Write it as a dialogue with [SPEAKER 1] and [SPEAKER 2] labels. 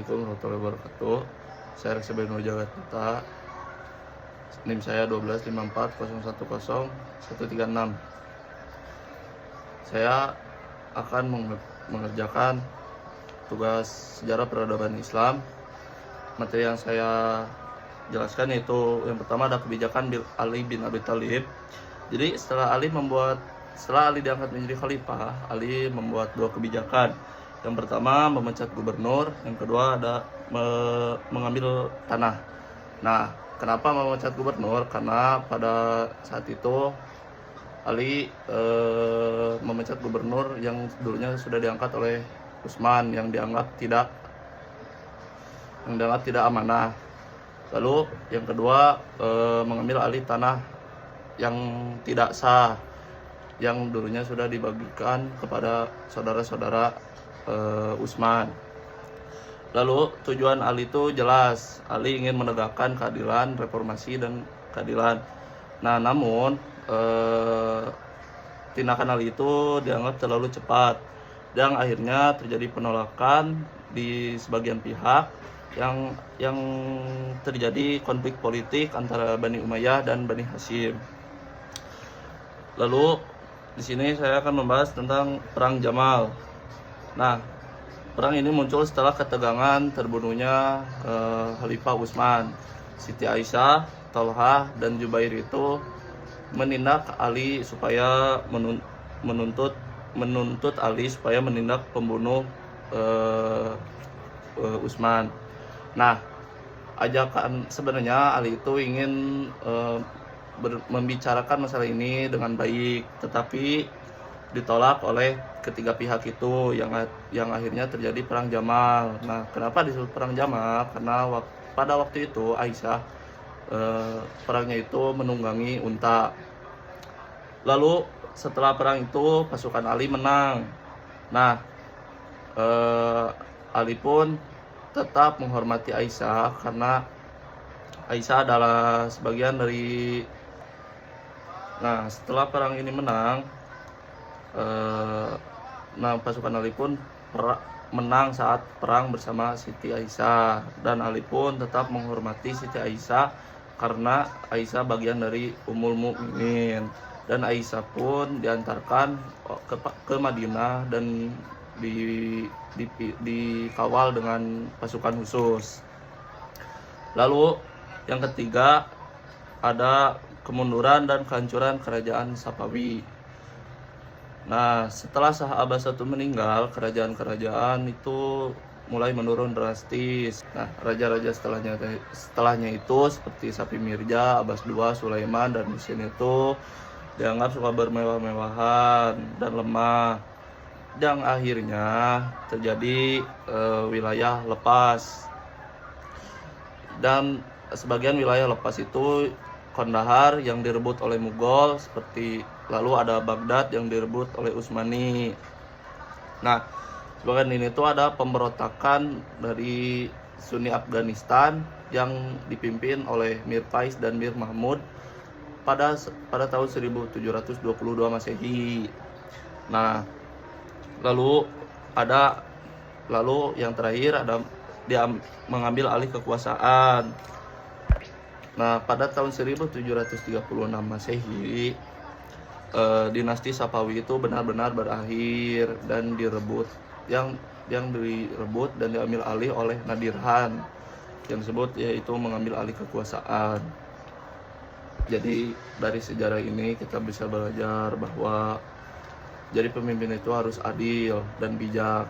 [SPEAKER 1] Assalamualaikum warahmatullahi wabarakatuh. Saya Reksa Beno Jakarta. NIM saya 12540101136. Saya akan mengerjakan tugas sejarah peradaban Islam. Materi yang saya jelaskan yaitu yang pertama ada kebijakan Ali bin Abi Thalib. Jadi setelah Ali diangkat menjadi khalifah, Ali membuat dua kebijakan. Yang pertama memecat gubernur, yang kedua ada mengambil tanah. Nah, kenapa memecat gubernur? Karena pada saat itu Ali memecat gubernur yang dulunya sudah diangkat oleh Utsman yang dianggap tidak amanah. Lalu yang kedua mengambil alih tanah yang tidak sah yang dulunya sudah dibagikan kepada saudara-saudara Utsman. Lalu tujuan Ali itu jelas, Ali ingin menegakkan keadilan, reformasi dan keadilan. Nah, namun tindakan Ali itu dianggap terlalu cepat dan akhirnya terjadi penolakan di sebagian pihak yang terjadi konflik politik antara Bani Umayyah dan Bani Hashim. Lalu di sini saya akan membahas tentang Perang Jamal. Nah, perang ini muncul setelah ketegangan terbunuhnya Khalifah Utsman. Siti Aisyah, Thalhah, dan Jubair itu menindak Ali supaya menuntut Ali supaya menindak pembunuh Utsman. Nah, ajakan sebenarnya Ali itu ingin membicarakan masalah ini dengan baik, tetapi ditolak oleh ketiga pihak itu yang akhirnya terjadi Perang Jamal. Nah, kenapa disebut Perang Jamal? Karena pada waktu itu Aisyah perangnya itu menunggangi unta. Lalu setelah perang itu pasukan Ali menang. Nah, Ali pun tetap menghormati Aisyah karena Aisyah adalah sebagian dari. Nah, setelah perang ini menang, pasukan Ali pun menang saat perang bersama Siti Aisyah, dan Ali pun tetap menghormati Siti Aisyah karena Aisyah bagian dari Ummul Mukminin, dan Aisyah pun diantarkan ke Madinah dan dikawal dengan pasukan khusus. Lalu yang ketiga ada kemunduran dan kehancuran kerajaan Safawi. Nah, setelah Shah Abbas I meninggal, kerajaan-kerajaan itu mulai menurun drastis. Nah, raja-raja setelahnya itu seperti Sapi Mirza, Abbas II, Sulaiman, dan Husain itu dianggap suka bermewah-mewahan dan lemah. Yang akhirnya terjadi wilayah lepas. Dan sebagian wilayah lepas itu Kandahar yang direbut oleh Mughal, lalu ada Baghdad yang direbut oleh Utsmani. Nah, sebagian ini tuh ada pemberontakan dari Sunni Afghanistan yang dipimpin oleh Mir Faiz dan Mir Mahmud pada tahun 1722 Masehi. Nah, lalu yang terakhir ada dia mengambil alih kekuasaan. Nah, pada tahun 1736 Masehi, dinasti Safawi itu benar-benar berakhir dan direbut. Yang direbut dan diambil alih oleh Nadir Khan, yang disebut yaitu mengambil alih kekuasaan. Jadi dari sejarah ini kita bisa belajar bahwa jadi pemimpin itu harus adil dan bijak.